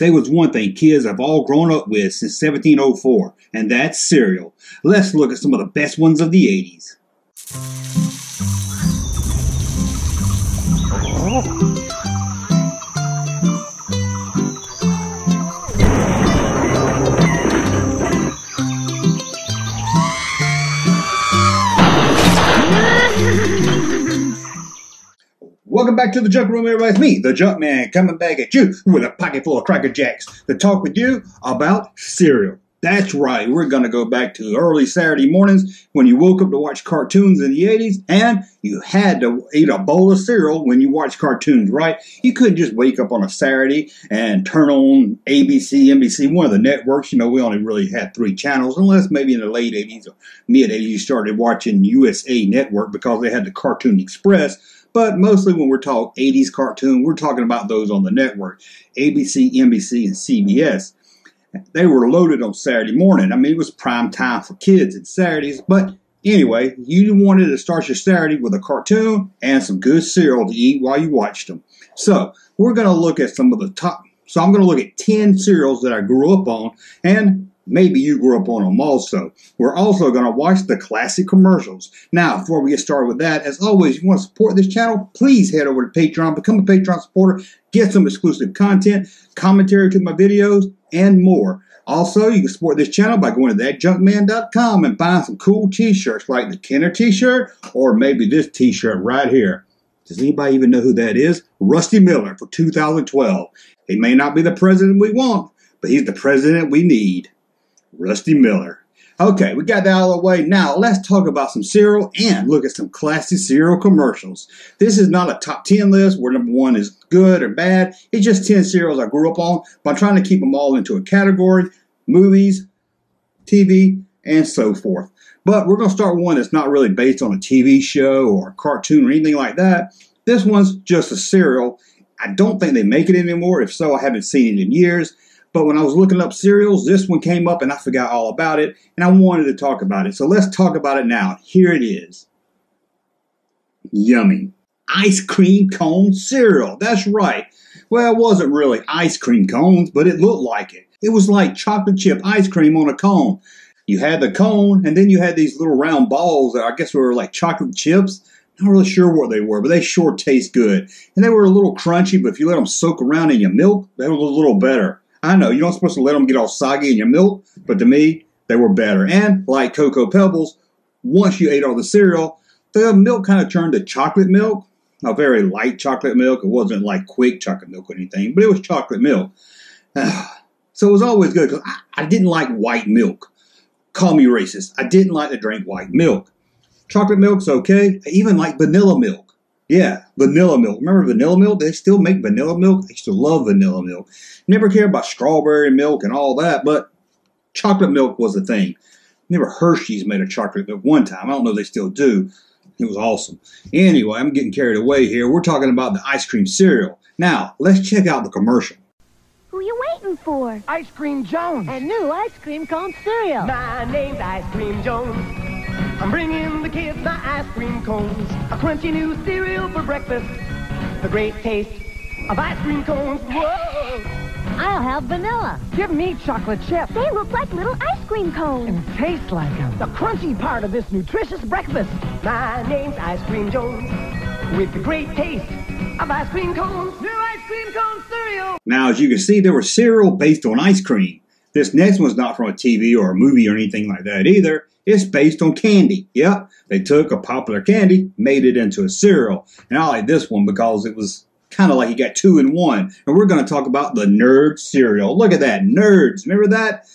There was one thing kids have all grown up with since 1704, and that's cereal. Let's look at some of the best ones of the 80s. Welcome back to the Junk Room, everybody. It's me, the Junkman, coming back at you with a pocket full of Cracker Jacks to talk with you about cereal. That's right, we're going to go back to early Saturday mornings when you woke up to watch cartoons in the 80s, and you had to eat a bowl of cereal when you watched cartoons, right? You couldn't just wake up on a Saturday and turn on ABC, NBC, one of the networks. You know, we only really had 3 channels, unless maybe in the late 80s or mid-80s you started watching USA Network because they had the Cartoon Express. But mostly when we're talking 80s cartoon, we're talking about those on the network, ABC, NBC, and CBS. They were loaded on Saturday morning. I mean, it was prime time for kids at Saturdays. But anyway, you wanted to start your Saturday with a cartoon and some good cereal to eat while you watched them. So we're going to look at some of the top. So I'm going to look at 10 cereals that I grew up on, and maybe you grew up on them also. We're also going to watch the classic commercials. Now, before we get started with that, as always, if you want to support this channel, please head over to Patreon, become a Patreon supporter, get some exclusive content, commentary to my videos, and more. Also, you can support this channel by going to thatjunkman.com and buying some cool t-shirts like the Kenner t-shirt or maybe this t-shirt right here. Does anybody even know who that is? Rusty Miller for 2012. He may not be the president we want, but he's the president we need. Rusty Miller. Okay, we got that out of the way. Now, let's talk about some cereal and look at some classic cereal commercials. This is not a top 10 list where number 1 is good or bad. It's just 10 cereals I grew up on, but I'm trying to keep them all into a category: movies, TV, and so forth. But we're going to start with one that's not really based on a TV show or a cartoon or anything like that. This one's just a cereal. I don't think they make it anymore. If so, I haven't seen it in years. But when I was looking up cereals, this one came up and I forgot all about it, and I wanted to talk about it. So let's talk about it now. Here it is. Yummy. Ice cream cone cereal. That's right. Well, it wasn't really ice cream cones, but it looked like it. It was like chocolate chip ice cream on a cone. You had the cone, and then you had these little round balls that I guess were like chocolate chips. Not really sure what they were, but they sure taste good. And they were a little crunchy, but if you let them soak around in your milk, they were a little better. I know, you're not supposed to let them get all soggy in your milk, but to me, they were better. And like Cocoa Pebbles, once you ate all the cereal, the milk kind of turned to chocolate milk. A very light chocolate milk. It wasn't like quick chocolate milk or anything, but it was chocolate milk. So it was always good because I didn't like white milk. Call me racist. I didn't like to drink white milk. Chocolate milk's okay. I even like vanilla milk. Yeah, vanilla milk. Remember vanilla milk? They still make vanilla milk. I used to love vanilla milk. Never cared about strawberry milk and all that, but chocolate milk was the thing. Remember Hershey's made a chocolate milk one time. I don't know if they still do. It was awesome. Anyway, I'm getting carried away here. We're talking about the ice cream cereal. Now, let's check out the commercial. Who you waiting for? Ice Cream Jones. And new ice cream cone cereal. My name's Ice Cream Jones. I'm bringing the kids my ice cream cones. A crunchy new cereal for breakfast. The great taste of ice cream cones. Whoa! I'll have vanilla. Give me chocolate chips. They look like little ice cream cones. And taste like them. The crunchy part of this nutritious breakfast. My name's Ice Cream Jones. With the great taste of ice cream cones. New ice cream cone cereal. Now, as you can see, there was cereal based on ice cream. This next one's not from a TV or a movie or anything like that either. It's based on candy. Yep, they took a popular candy, made it into a cereal. And I like this one because it was kind of like you got 2 in 1. And we're going to talk about the Nerd cereal. Look at that, Nerds. Remember that?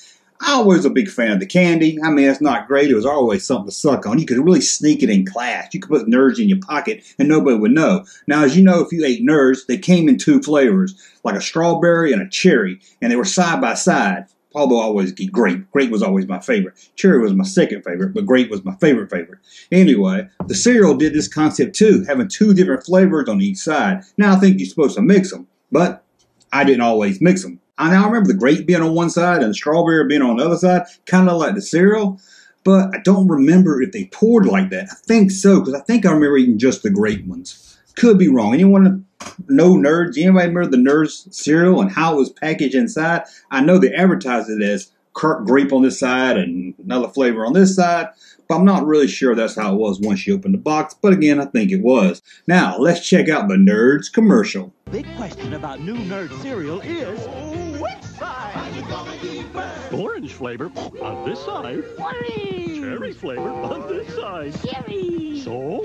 I was a big fan of the candy. I mean, it's not great. It was always something to suck on. You could really sneak it in class. You could put Nerds in your pocket and nobody would know. Now, as you know, if you ate Nerds, they came in 2 flavors, like a strawberry and a cherry. And they were side by side. Although I always get grape. Grape was always my favorite. Cherry was my second favorite, but grape was my favorite. Anyway, the cereal did this concept too, having 2 different flavors on each side. Now, I think you're supposed to mix them, but I didn't always mix them. I now remember the grape being on one side and the strawberry being on the other side, kind of like the cereal, but I don't remember if they poured like that. I think so, because I think I remember eating just the grape ones. Could be wrong. Anyone know Nerds? Anybody remember the Nerds cereal and how it was packaged inside? I know they advertised it as grape on this side and another flavor on this side, but I'm not really sure that's how it was once you opened the box. But again, I think it was. Now, let's check out the Nerds commercial. Big question about new Nerd cereal is, which side? Are you gonna keep it? Orange flavor on this side. Orange! Cherry flavor on this side. Cherry! So,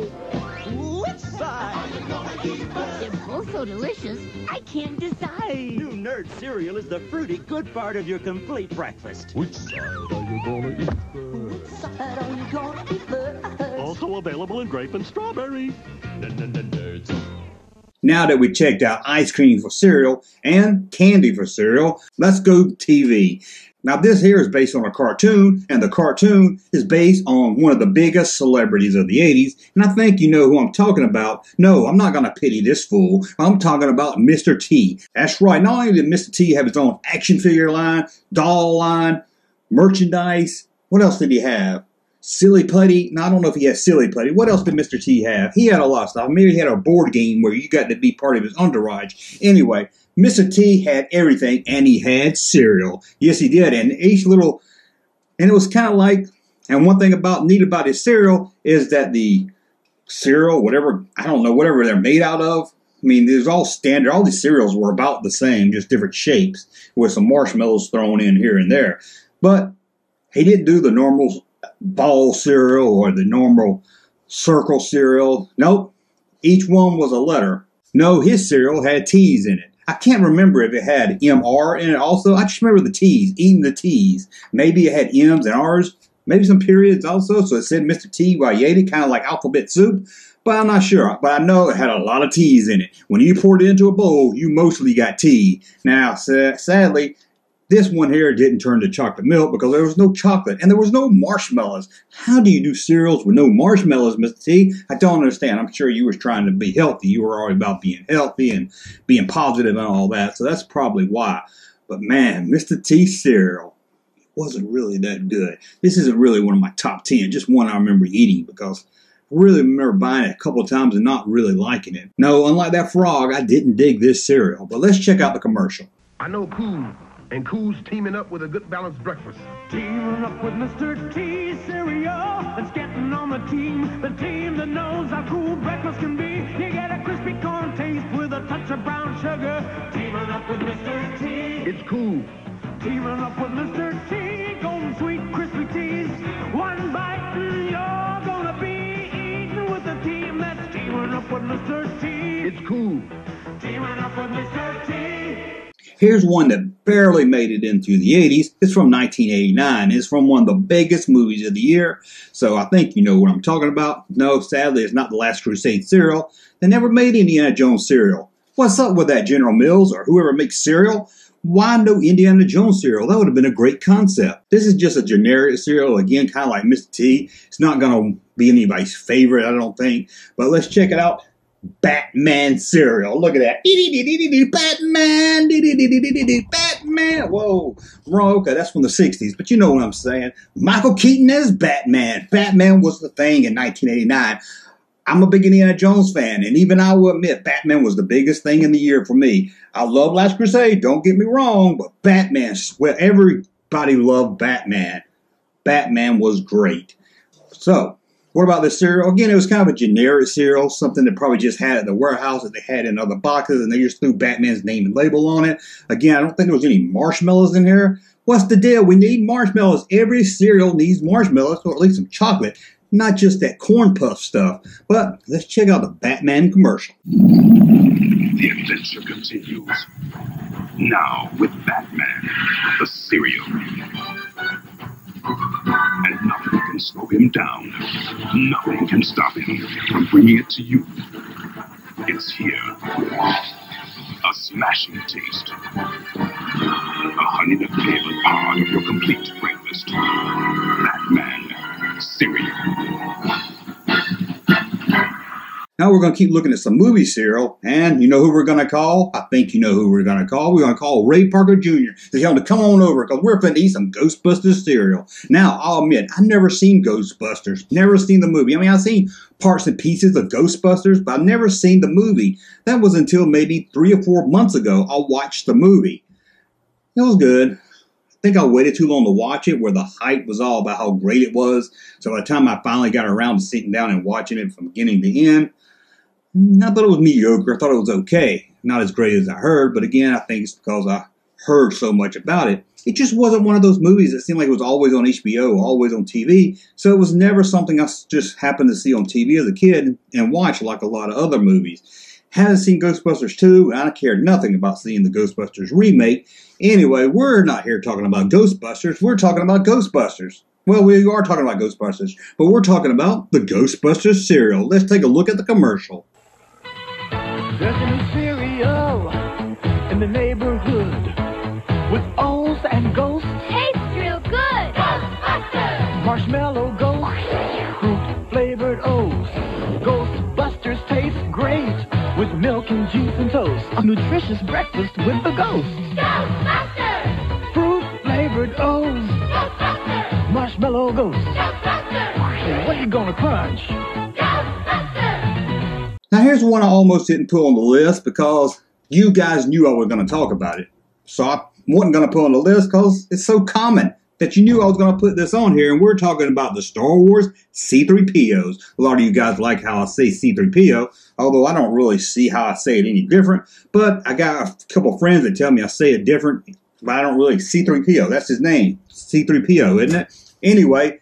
which side? Are you gonna keep it? They're both so delicious, I can't decide. New Nerd cereal is the fruity good part of your complete breakfast. Which side are you gonna eat first? Which side are you gonna eat first? Also available in grape and strawberry. Nerds. Now that we checked out ice cream for cereal and candy for cereal, let's go to TV. Now this here is based on a cartoon, and the cartoon is based on one of the biggest celebrities of the 80s, and I think you know who I'm talking about. No, I'm not going to pity this fool. I'm talking about Mr. T. That's right, not only did Mr. T have his own action figure line, doll line, merchandise, what else did he have? Silly Putty. No, I don't know if he had Silly Putty. What else did Mr. T have? He had a lot of stuff. Maybe he had a board game where you got to be part of his entourage. Anyway, Mr. T had everything, and he had cereal. Yes, he did. And each little, and it was kind of like, and one thing neat about his cereal is that the cereal, whatever, I don't know, whatever they're made out of, I mean, there's all standard. All these cereals were about the same, just different shapes with some marshmallows thrown in here and there. But he didn't do the normal ball cereal or the normal circle cereal. Nope. Each one was a letter. No, his cereal had T's in it. I can't remember if it had MR in it also. I just remember the T's, eating the T's. Maybe it had M's and R's, maybe some periods also. So it said Mr. T while you ate it, kind of like alphabet soup. But I'm not sure. But I know it had a lot of T's in it. When you poured it into a bowl, you mostly got tea. Now, sadly, this one here didn't turn to chocolate milk because there was no chocolate and there was no marshmallows. How do you do cereals with no marshmallows, Mr. T? I don't understand. I'm sure you were trying to be healthy. You were already about being healthy and being positive and all that. So that's probably why. But man, Mr. T cereal wasn't really that good. This isn't really one of my top 10. Just one I remember eating because I really remember buying it a couple of times and not really liking it. No, unlike that frog, I didn't dig this cereal. But let's check out the commercial. I know Cool, and Cool's teaming up with a good balanced breakfast. Teaming up with Mr. T Cereal. It's getting on the team that knows how cool breakfast can be. You get a crispy corn taste with a touch of brown sugar. Teaming up with Mr. T. It's Cool. Teaming up with Mr. T. Golden sweet crispy teas. One bite and you're gonna be eating with a team that's teaming up with Mr. T. It's Cool. Teaming up with Mr. T. Here's one that barely made it into the 80s. It's from 1989. It's from one of the biggest movies of the year. So I think you know what I'm talking about. No, sadly, it's not The Last Crusade cereal. They never made Indiana Jones cereal. What's up with that, General Mills or whoever makes cereal? Why no Indiana Jones cereal? That would have been a great concept. This is just a generic cereal. Again, kind of like Mr. T. It's not going to be anybody's favorite, I don't think. But let's check it out. PacMan Cereal. Look at that. Batman. Batman. Whoa. Wrong. Okay, that's from the 60s. But you know what I'm saying. Michael Keaton as Batman. Batman was the thing in 1989. I'm a big Indiana Jones fan. And even I will admit, Batman was the biggest thing in the year for me. I love Last Crusade. Don't get me wrong. But Batman, well, everybody loved Batman. Batman was great. So, what about this cereal? Again, it was kind of a generic cereal, something that probably just had at the warehouse that they had in other boxes, and they just threw Batman's name and label on it. Again, I don't think there was any marshmallows in here. What's the deal? We need marshmallows. Every cereal needs marshmallows, or at least some chocolate, not just that corn puff stuff. But let's check out the Batman commercial. The adventure continues. Now with Batman, the cereal. And nothing can slow him down. Nothing can stop him from bringing it to you. It's here. A smashing taste. A honey-flavored part of your complete breakfast. Batman Cereal. Now we're going to keep looking at some movie cereal, and you know who we're going to call? I think you know who we're going to call. We're going to call Ray Parker Jr. to tell him to come on over because we're going to eat some Ghostbusters cereal. Now, I'll admit, I've never seen Ghostbusters, never seen the movie. I mean, I've seen parts and pieces of Ghostbusters, but I've never seen the movie. That was until maybe 3 or 4 months ago I watched the movie. It was good. I think I waited too long to watch it, where the hype was all about how great it was. So by the time I finally got around to sitting down and watching it from beginning to end, I thought it was mediocre. I thought it was okay. Not as great as I heard, but again, I think it's because I heard so much about it. It just wasn't one of those movies that seemed like it was always on HBO, always on TV. So it was never something I just happened to see on TV as a kid and watch like a lot of other movies. Haven't seen Ghostbusters 2, and I cared nothing about seeing the Ghostbusters remake. Anyway, we're not here talking about Ghostbusters. We're talking about Ghostbusters. Well, we are talking about Ghostbusters, but we're talking about the Ghostbusters cereal. Let's take a look at the commercial. There's a new cereal in the neighborhood with O's and ghosts, Tastes real good. Ghostbusters. marshmallow ghosts, fruit-flavored O's. Ghostbusters taste great with milk and juice and toast. A nutritious breakfast with the ghosts. Ghostbusters. Fruit-flavored O's, Ghostbusters. marshmallow ghosts. Ghostbusters. Hey, what are you gonna crunch? Ghostbusters. Now, here's one I almost didn't put on the list because you guys knew I was going to talk about it. So I wasn't going to put on the list because it's so common that you knew I was going to put this on here. And we're talking about the Star Wars C-3POs. A lot of you guys like how I say C-3PO, although I don't really see how I say it any different. But I got a couple friends that tell me I say it different, but I don't really. C-3PO, that's his name. C-3PO, isn't it? Anyway,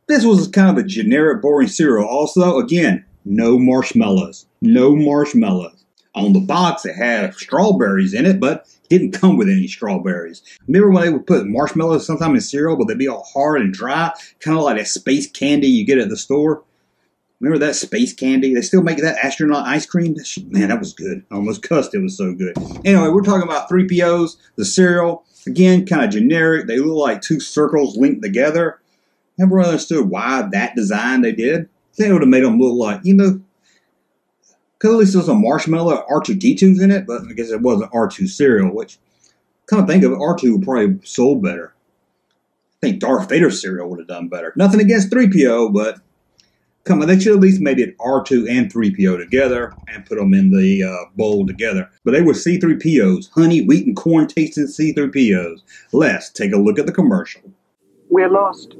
this was kind of a generic, boring cereal. Also, again, no marshmallows. No marshmallows. On the box, it had strawberries in it, but it didn't come with any strawberries. Remember when they would put marshmallows sometime in cereal, but they'd be all hard and dry, kind of like that space candy you get at the store? Remember that space candy? They still make that astronaut ice cream? Man, that was good. I almost cussed. It was so good. Anyway, we're talking about 3POs, the cereal. Again, kind of generic. They look like two circles linked together. Never understood why that design they did. I think it would have made them look like, you know, because at least there's a marshmallow R2-D2s in it, but I guess it wasn't R2 cereal, which, come to think of it, R2 would probably have sold better. I think Darth Vader cereal would have done better. Nothing against 3PO, but come on, they should at least made it R2 and 3PO together and put them in the bowl together. But they were C-3POs, honey, wheat, and corn tasting C-3POs. Let's take a look at the commercial. We're lost.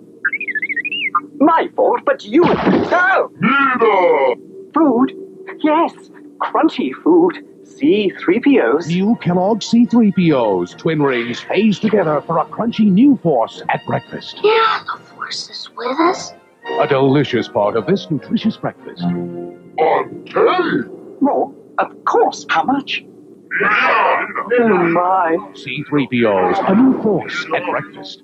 My fault, but you... Oh! Neither! Food? Yes, crunchy food. C-3POs. New Kellogg C-3POs. Twin rings phase together for a crunchy new force at breakfast. Yeah, the force is with us. A delicious part of this nutritious breakfast. Okay! More? Of course. How much? Yeah! Oh, my. C-3POs. A new force at breakfast.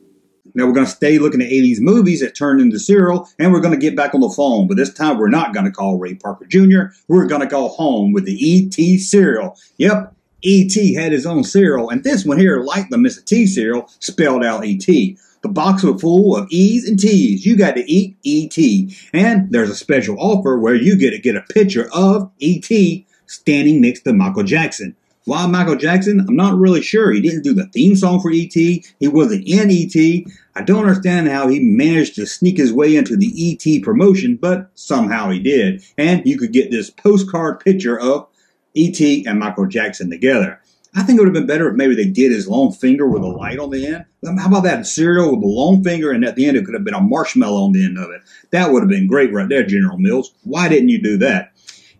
Now we're going to stay looking at 80s movies that turned into cereal, and we're going to get back on the phone. But this time we're not going to call Ray Parker Jr. We're going to go home with the E.T. cereal. Yep, E.T. had his own cereal, and this one here, like the Mr. T cereal, spelled out E.T. The box was full of E's and T's. You got to eat E.T. And there's a special offer where you get to get a picture of E.T. standing next to Michael Jackson. Why Michael Jackson? I'm not really sure. He didn't do the theme song for E.T. He wasn't in E.T. I don't understand how he managed to sneak his way into the E.T. promotion, but somehow he did. And you could get this postcard picture of E.T. and Michael Jackson together. I think it would have been better if maybe they did his long finger with a light on the end. How about that cereal with a long finger, and at the end it could have been a marshmallow on the end of it. That would have been great right there, General Mills. Why didn't you do that?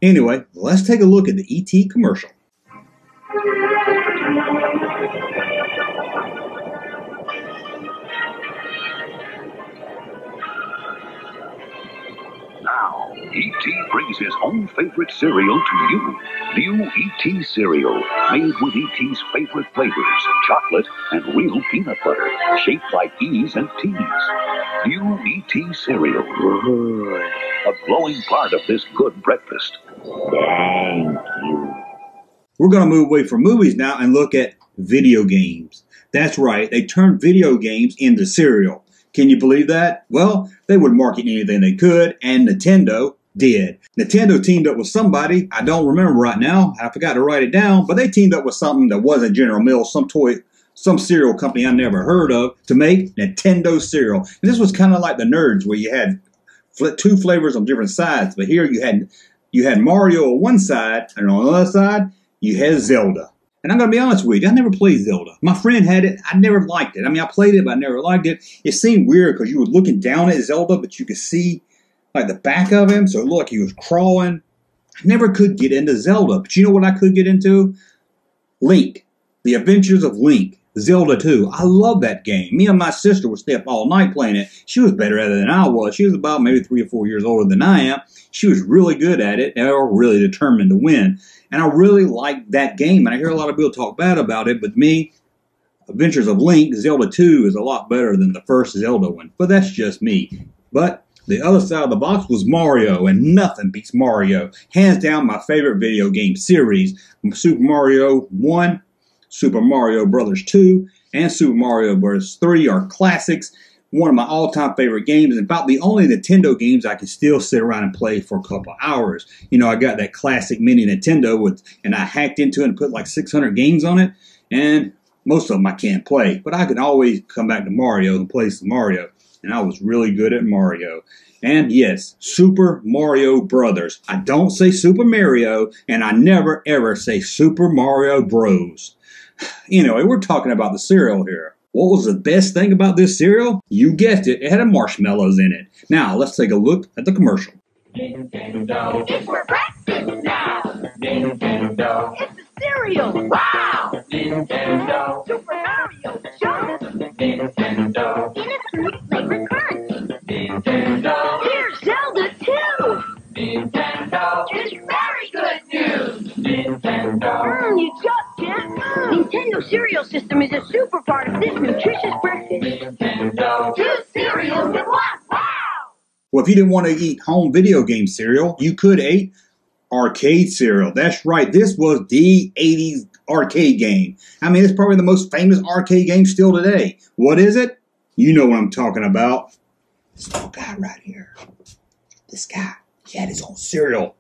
Anyway, let's take a look at the E.T. commercial. Now, E.T. brings his own favorite cereal to you. New E.T. cereal, made with E.T.'s favorite flavors, chocolate and real peanut butter, shaped like E's and T's. New E.T. cereal. A glowing part of this good breakfast. Thank you. We're going to move away from movies now and look at video games. That's right, they turned video games into cereal. Can you believe that? Well, they would market anything they could, and Nintendo, did. Nintendo teamed up with somebody, I don't remember right now, I forgot to write it down, but they teamed up with something that wasn't General Mills, some cereal company I never heard of, to make Nintendo cereal. And this was kind of like the Nerds, where you had two flavors on different sides, but here you had Mario on one side, and on the other side, you had Zelda. And I'm going to be honest with you, I never played Zelda. My friend had it. I never liked it. I mean, I played it, but I never liked it. It seemed weird because you were looking down at Zelda, but you could see like the back of him. So it looked like he was crawling. I never could get into Zelda. But you know what I could get into? Link. The Adventures of Link. Zelda 2. I love that game. Me and my sister would stay up all night playing it. She was better at it than I was. She was about maybe 3 or 4 years older than I am. She was really good at it and really determined to win. And I really liked that game. And I hear a lot of people talk bad about it, but me, Adventures of Link, Zelda 2 is a lot better than the first Zelda one. But that's just me. But the other side of the box was Mario, and nothing beats Mario. Hands down, my favorite video game series. Super Mario 1, Super Mario Bros. 2, and Super Mario Bros. 3 are classics. One of my all-time favorite games, and about the only Nintendo games I can still sit around and play for a couple of hours. You know, I got that classic mini Nintendo, and I hacked into it and put like 600 games on it, and most of them I can't play. But I can always come back to Mario and play some Mario, and I was really good at Mario. And yes, Super Mario Brothers. I don't say Super Mario, and I never ever say Super Mario Bros. Anyway, we're talking about the cereal here. What was the best thing about this cereal? You guessed it, it had marshmallows in it. Now, let's take a look at the commercial. Nintendo. It's for breakfast now. Nintendo. It's a cereal. Wow. Nintendo. Super Mario Jump. Nintendo. In a fruit flavored crunch. Nintendo. Here's Zelda too. Nintendo. It's very good news. Nintendo. You just can't move. Nintendo cereal system is a super part of this nutritious breakfast. Nintendo. 2 cereals in one. Wow. Well, if you didn't want to eat home video game cereal, you could eat arcade cereal. That's right. This was the 80s arcade game. I mean, it's probably the most famous arcade game still today. What is it? You know what I'm talking about. This little guy right here. This guy. He had his own cereal.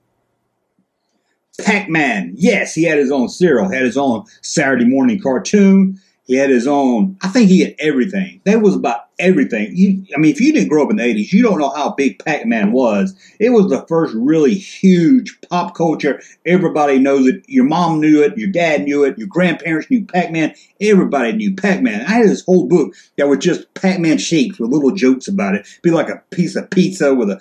PacMan. Yes, he had his own cereal. Had his own Saturday morning cartoon. He had his own, I think he had everything. That was about everything. I mean, if you didn't grow up in the 80s, you don't know how big PacMan was. It was the first really huge pop culture. Everybody knows it. Your mom knew it. Your dad knew it. Your grandparents knew PacMan. Everybody knew PacMan. I had this whole book that was just PacMan shapes with little jokes about it. It'd be like a piece of pizza with a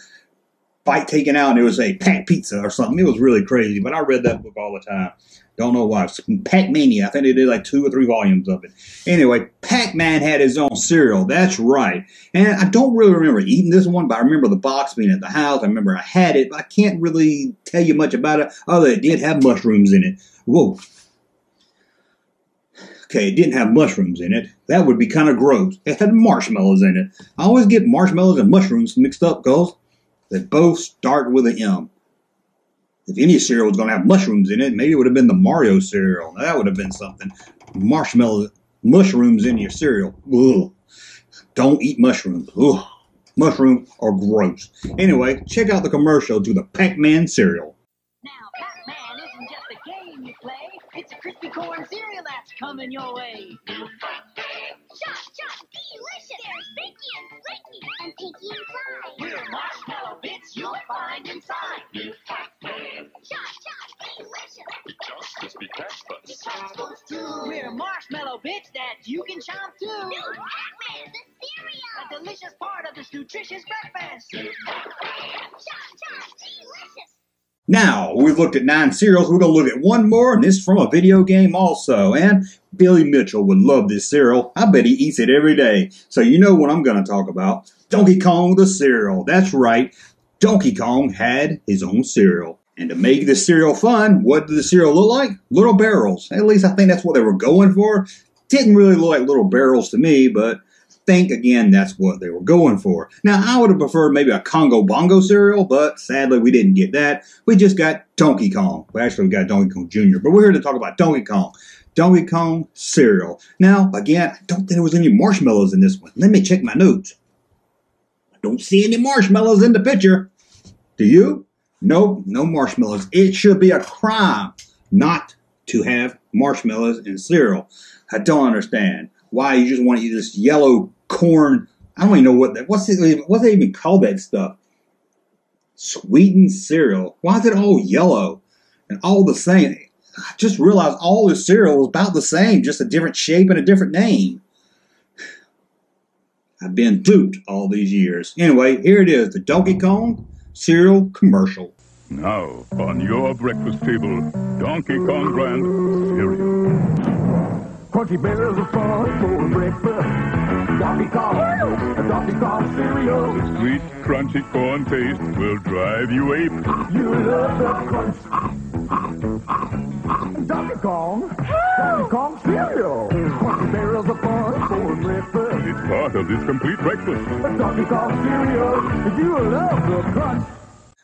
bite taken out, and it was a Pac Pizza or something. It was really crazy, but I read that book all the time. Don't know why. Pac-Mania. I think they did like 2 or 3 volumes of it. Anyway, Pac-Man had his own cereal. That's right. And I don't really remember eating this one, but I remember the box being at the house. I remember I had it, but I can't really tell you much about it, other than it did have mushrooms in it. Whoa. Okay, it didn't have mushrooms in it. That would be kind of gross. It had marshmallows in it. I always get marshmallows and mushrooms mixed up because they both start with an M. If any cereal was going to have mushrooms in it, maybe it would have been the Mario cereal. Now, that would have been something. Mushrooms in your cereal. Ugh. Don't eat mushrooms. Ugh. Mushrooms are gross. Anyway, check out the commercial to the PacMan cereal. Now, PacMan isn't just a game you play. It's a crispy corn cereal that's coming your way. Shot, delicious. They're sticky and flaky and pinky inside. We're marshmallow bits you'll find inside. PacMan. Shot, delicious. Just crispy breakfast. The chomp goes too. We're marshmallow bits that you can chomp too. New PacMan, the cereal. A delicious part of this nutritious breakfast. Shot, delicious. Now, we've looked at 9 cereals. We're going to look at one more, and this is from a video game also. And Billy Mitchell would love this cereal. I bet he eats it every day. So you know what I'm going to talk about. Donkey Kong the cereal. That's right. Donkey Kong had his own cereal. And to make the cereal fun, what did the cereal look like? Little barrels. At least I think that's what they were going for. Didn't really look like little barrels to me, but think again, that's what they were going for. Now, I would have preferred maybe a Congo Bongo cereal, but sadly we didn't get that. We just got Donkey Kong. Well, actually, we got Donkey Kong Jr., but we're here to talk about Donkey Kong. Donkey Kong cereal. Now, again, I don't think there was any marshmallows in this one. Let me check my notes. I don't see any marshmallows in the picture. Do you? Nope, no marshmallows. It should be a crime not to have marshmallows in cereal. I don't understand why you just want to eat this yellow corn. I don't even know what's they even call that stuff. Sweetened cereal. Why is it all yellow and all the same? I just realized all the cereal was about the same, just a different shape and a different name. I've been duped all these years. Anyway, here it is, the Donkey Kong cereal commercial. Now, on your breakfast table, Donkey Kong brand cereal. Crunchy berries are fun for breakfast. Donkey Kong cereal. The sweet, crunchy corn taste will drive you ape. You love the crunch. Donkey Kong cereal. Crunchy berries are fun for breakfast. It's part of this complete breakfast. Donkey Kong cereal. You love the crunch.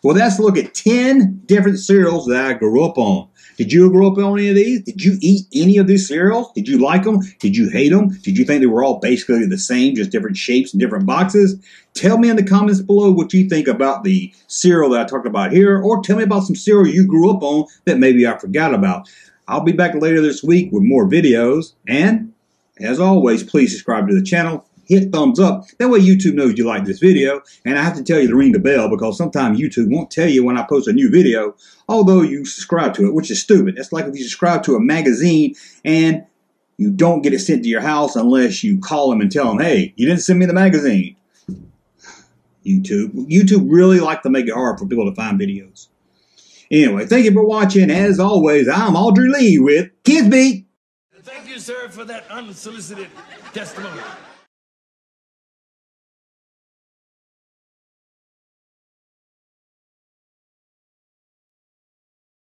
Well, let's look at 10 different cereals that I grew up on. Did you grow up on any of these? Did you eat any of these cereals? Did you like them? Did you hate them? Did you think they were all basically the same, just different shapes and different boxes? Tell me in the comments below what you think about the cereal that I talked about here, or tell me about some cereal you grew up on that maybe I forgot about. I'll be back later this week with more videos, and as always, please subscribe to the channel. Hit thumbs up. That way YouTube knows you like this video. And I have to tell you to ring the bell because sometimes YouTube won't tell you when I post a new video, although you subscribe to it, which is stupid. It's like if you subscribe to a magazine and you don't get it sent to your house unless you call them and tell them, hey, you didn't send me the magazine. YouTube really like to make it hard for people to find videos. Anyway, thank you for watching. As always, I'm Audrey Lee with Kids Beat. Thank you, sir, for that unsolicited testimony.